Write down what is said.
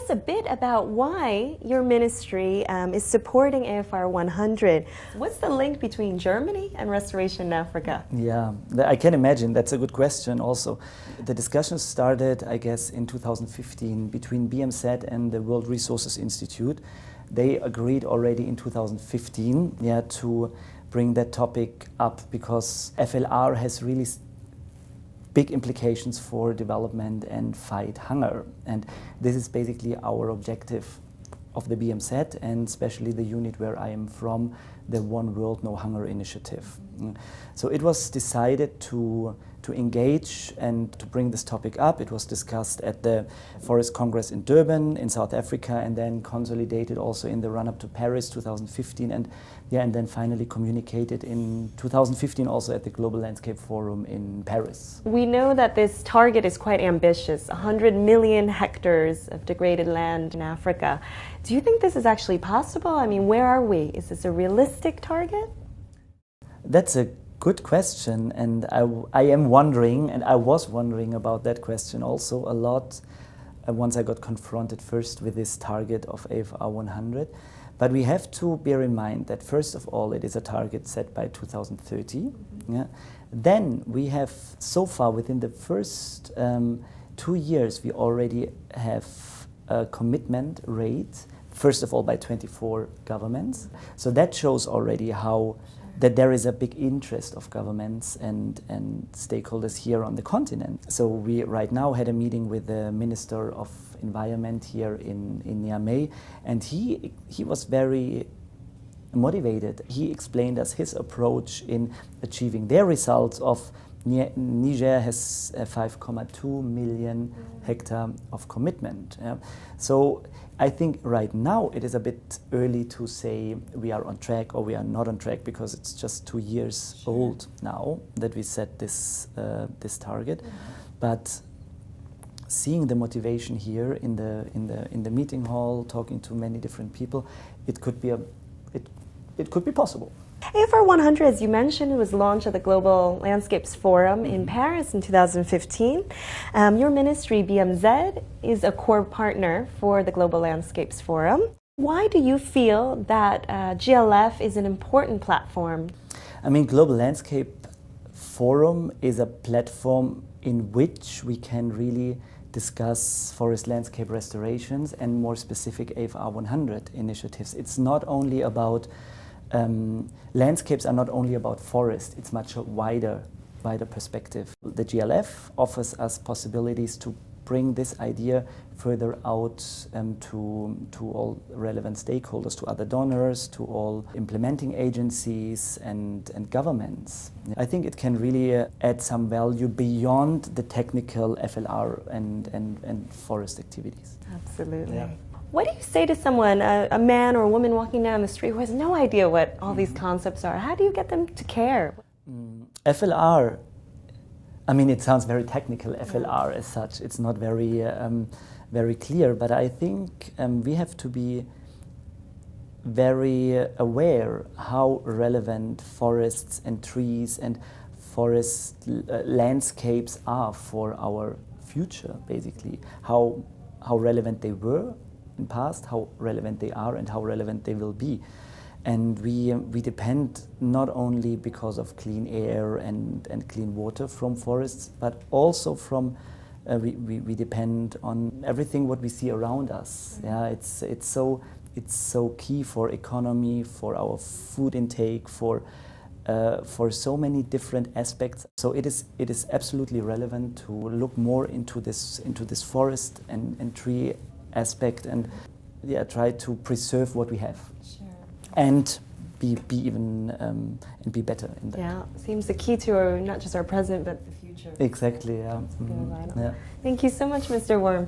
us a bit about why your ministry is supporting AFR100. What's the link between Germany and restoration in Africa? Yeah, I can imagine. That's a good question also. The discussion started, I guess, in 2015 between BMZ and the World Resources Institute. They agreed already in 2015 to bring that topic up because FLR has really big implications for development and fight hunger. And this is basically our objective of the BMZ and especially the unit where I am from, the One World No Hunger initiative. So it was decided to engage and to bring this topic up. It was discussed at the Forest Congress in Durban in South Africa and then consolidated also in the run-up to Paris 2015 and then finally communicated in 2015 also at the Global Landscape Forum in Paris. We know that this target is quite ambitious, 100 million hectares of degraded land in Africa. Do you think this is actually possible? I mean, where are we? Is this a realistic target? That's a good question, and I am wondering, and I was wondering about that question also a lot once I got confronted first with this target of AFR100. But we have to bear in mind that first of all it is a target set by 2030. Then we have so far within the first 2 years we already have a commitment rate, first of all by 24 governments. So that shows already how that there is a big interest of governments and stakeholders here on the continent. So we right now had a meeting with the Minister of Environment here in Niamey, and he was very motivated. He explained us his approach in achieving their results of Niger has 5.2 million hectare of commitment. So I think right now it is a bit early to say we are on track or we are not on track because it's just 2 years old now that we set this target. But seeing the motivation here in the meeting hall, talking to many different people, it could be possible. AFR100, as you mentioned, was launched at the Global Landscapes Forum in Paris in 2015. Your ministry, BMZ, is a core partner for the Global Landscapes Forum. Why do you feel that GLF is an important platform? I mean, Global Landscape Forum is a platform in which we can really discuss forest landscape restorations and more specific AFR100 initiatives. It's not only about landscapes are not only about forest, it's much a wider perspective. The GLF offers us possibilities to bring this idea further out to all relevant stakeholders, to other donors, to all implementing agencies and governments. I think it can really add some value beyond the technical FLR and forest activities. Absolutely. Yeah. What do you say to someone, a man or a woman walking down the street who has no idea what all these concepts are? How do you get them to care? FLR, I mean, it sounds very technical, FLR as such. It's not very clear, but I think we have to be very aware how relevant forests and trees and forest landscapes are for our future, basically. How relevant they were in past, how relevant they are and how relevant they will be. And we depend not only because of clean air and clean water from forests, but also from we depend on everything what we see around us. Yeah, it's so key for economy, for our food intake, for so many different aspects. So it is absolutely relevant to look more into this forest and tree aspect and try to preserve what we have. Sure. And be even and be better in that. Yeah, seems the key to not just our present but the future. Exactly. Yeah. Thank you so much, Mr. Worm.